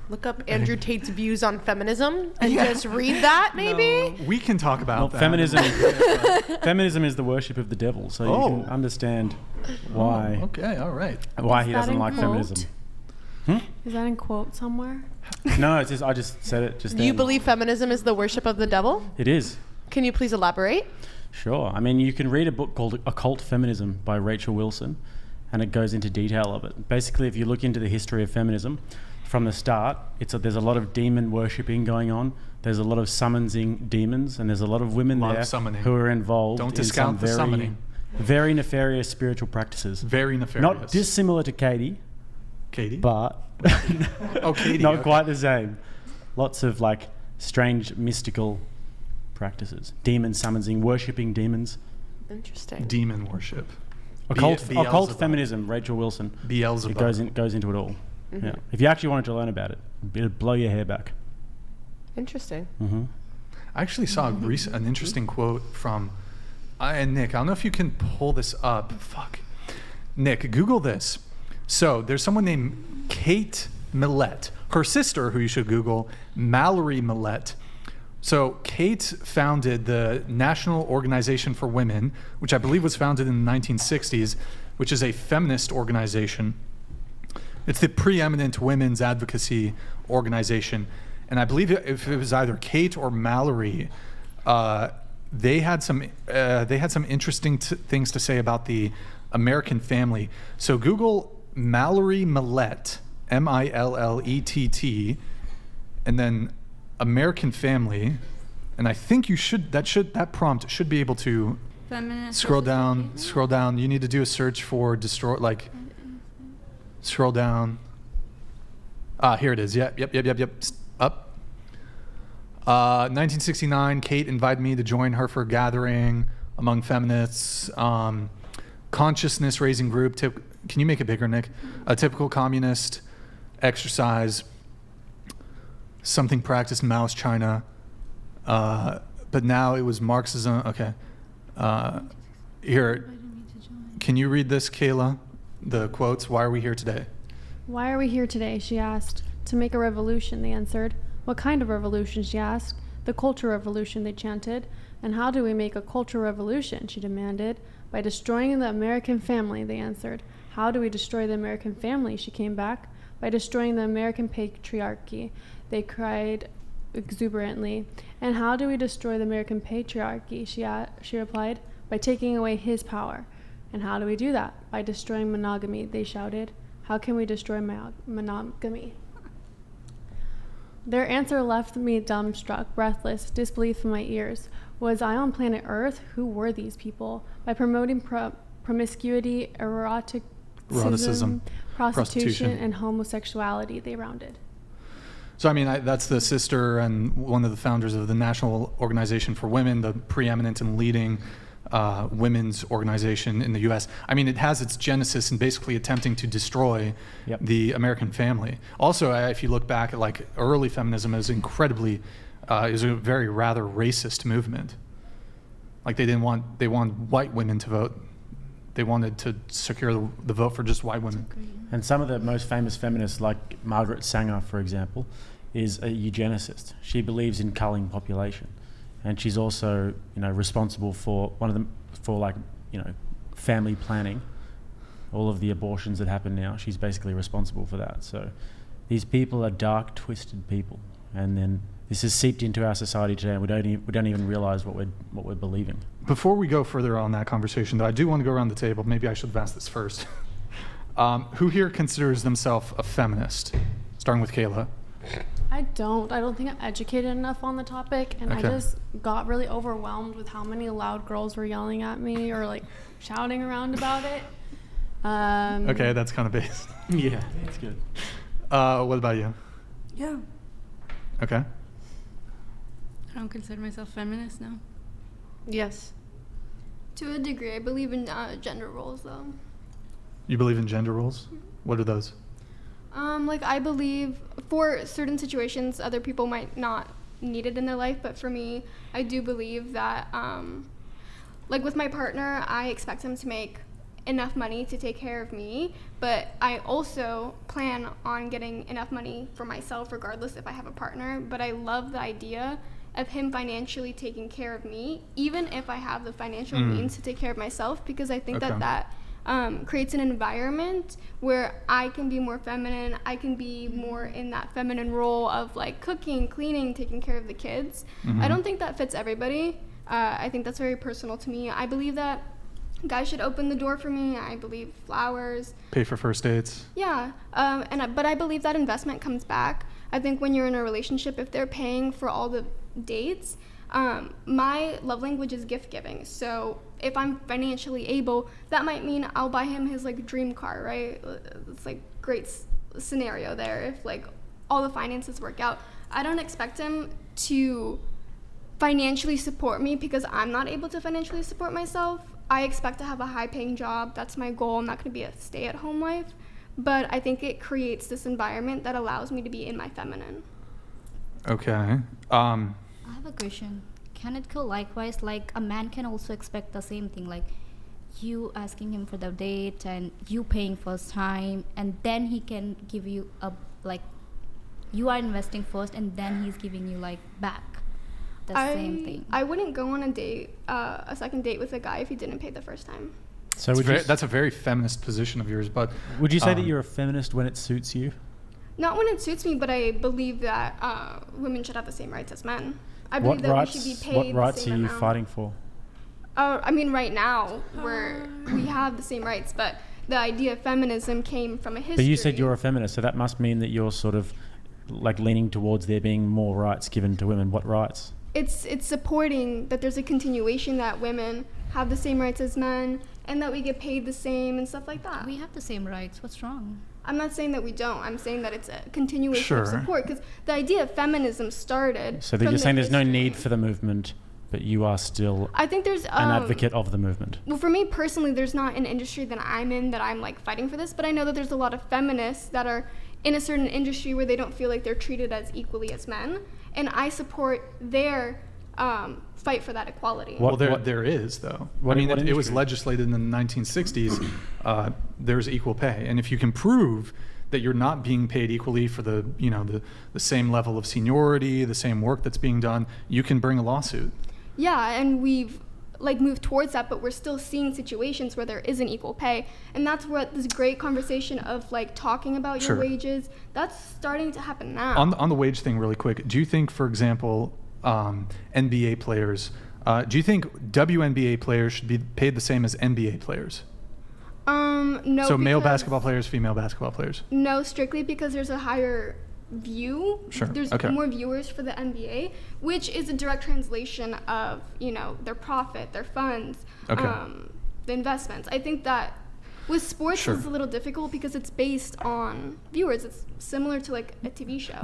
look up Andrew Tate's views on feminism and just read that, maybe? No, we can talk about that. Feminism is the worship of the devil, so you can understand why. Okay, all right. Why he doesn't like feminism. Is that in quote somewhere? No, it's just I just said it just Do you then. believe feminism is the worship of the devil? It is. Can you please elaborate? Sure. I mean, you can read a book called Occult Feminism by Rachel Wilson, and it goes into detail of it. Basically, if you look into the history of feminism, from the start, there's a lot of demon worshipping going on. There's a lot of summoning demons, and there's a lot of women there who are involved in some very nefarious spiritual practices. Very nefarious. Not dissimilar to Katie. Katie? But Katie. not quite the same. Lots of like strange mystical practices. Demon summoning, worshipping demons. Interesting. Demon worship. Occult feminism, Rachel Wilson. Beelzebub. It goes into it all. Mm-hmm. Yeah. If you actually wanted to learn about it, it'd blow your hair back. Interesting. Mm-hmm. I actually saw an interesting quote from, and Nick, I don't know if you can pull this up. Fuck. Nick, Google this. So there's someone named Kate Millett. Her sister, who you should Google, Mallory Millett. So Kate founded the National Organization for Women, which I believe was founded in the 1960s, which is a feminist organization. It's the preeminent women's advocacy organization. And I believe if it was either Kate or Mallory, they had some interesting things to say about the American family. So Google Mallory Millett, Millett, and then American family, and I think that prompt should be able to scroll down. You need to do a search for scroll down. Here it is. Yep. Up. 1969, Kate invited me to join her for a gathering among feminists. Consciousness raising group. Can you make it bigger, Nick? A typical communist exercise. Something practiced in Mao's China. But now it was Marxism. Okay. Here. Can you read this, Kayla? The quotes. Why are we here today? Why are we here today? She asked. To make a revolution, they answered. What kind of revolution? She asked. The culture revolution, they chanted. And how do we make a cultural revolution? She demanded. By destroying the American family, they answered. How do we destroy the American family? She came back. By destroying the American patriarchy, they cried exuberantly. And how do we destroy the American patriarchy? She replied. By taking away his power. And how do we do that? By destroying monogamy, they shouted. How can we destroy monogamy? Their answer left me dumbstruck, breathless, disbelief in my ears. Was I on planet Earth? Who were these people? By promoting promiscuity, eroticism, prostitution, and homosexuality, they rounded. So, I mean, that's the sister and one of the founders of the National Organization for Women, the preeminent and leading women's organization in the U.S. I mean, it has its genesis in basically attempting to destroy the American family. Also, if you look back at like early feminism, it was incredibly, it was a very rather racist movement. Like they wanted white women to vote. They wanted to secure the vote for just white women. And some of the most famous feminists, like Margaret Sanger, for example, is a eugenicist. She believes in culling population. And she's also, responsible for family planning, all of the abortions that happen now. She's basically responsible for that. So these people are dark, twisted people, and then this is seeped into our society today, and we don't even realize what we're believing. Before we go further on that conversation, though, I do want to go around the table. Maybe I should have asked this first. Who here considers themselves a feminist? Starting with Kayla. I don't think I'm educated enough on the topic, and okay. I just got really overwhelmed with how many loud girls were yelling at me or like shouting around about it. Okay, that's kind of based. Yeah, that's good. What about you? Yeah. Okay. I don't consider myself feminist, no. Yes. To a degree, I believe in gender roles, though. You believe in gender roles? What are those? I believe for certain situations, other people might not need it in their life, but for me, I do believe that, with my partner, I expect him to make enough money to take care of me, but I also plan on getting enough money for myself regardless if I have a partner. But I love the idea of him financially taking care of me, even if I have the financial means to take care of myself, because I think that creates an environment where I can be more feminine. I can be more in that feminine role of like cooking, cleaning, taking care of the kids. I don't think that fits everybody. I think that's very personal to me. I believe that guys should open the door for me. I believe flowers. Pay for first dates. Yeah, but I believe that investment comes back. I think when you're in a relationship, if they're paying for all the dates, my love language is gift giving. So if I'm financially able, that might mean I'll buy him his like dream car, right? It's like great scenario there if like all the finances work out. I don't expect him to financially support me because I'm not able to financially support myself. I expect to have a high paying job. That's my goal. I'm not going to be a stay at home wife. But I think it creates this environment that allows me to be in my feminine. Okay. I have a question. Can it go likewise? Like a man can also expect the same thing, like you asking him for the date and you paying first time, and then he can give you a, like, you are investing first and then he's giving you like back the same thing. I wouldn't go on a date, a second date with a guy if he didn't pay the first time. So That's a very feminist position of yours, but would you say that you're a feminist when it suits you? Not when it suits me, but I believe that women should have the same rights as men. I believe that we should be paid What rights the same are you amount. fighting for? I mean, right now we have the same rights, but the idea of feminism came from a history. But you said you're a feminist, so that must mean that you're sort of like leaning towards there being more rights given to women. What rights? It's supporting that there's a continuation that women have the same rights as men and that we get paid the same and stuff like that. We have the same rights. What's wrong? I'm not saying that we don't. I'm saying that it's a continuation Sure. of support, because the idea of feminism started. So that you're saying there's no need for the movement, but you are still I think there's an advocate of the movement. Well, for me personally, there's not an industry that I'm in that I'm like fighting for this, but I know that there's a lot of feminists that are in a certain industry where they don't feel like they're treated as equally as men, and I support their fight for that equality. well, there is though. What I mean, it was industry? legislated in the 1960s. There's equal pay, and if you can prove that you're not being paid equally for the same level of seniority, the same work that's being done, you can bring a lawsuit. Yeah, and we've like moved towards that, but we're still seeing situations where there isn't equal pay, and that's what this great conversation of like talking about your Sure. wages, that's starting to happen now. On the wage thing, really quick, do you think, for example, NBA players, do you think WNBA players should be paid the same as NBA players? No. So male because- basketball players, female basketball players. No, strictly because there's a higher view. Sure, There's okay. more viewers for the NBA, which is a direct translation of, their profit, their funds, Okay. the investments. I think that with sports Sure. it's a little difficult because it's based on viewers. It's similar to like a TV show.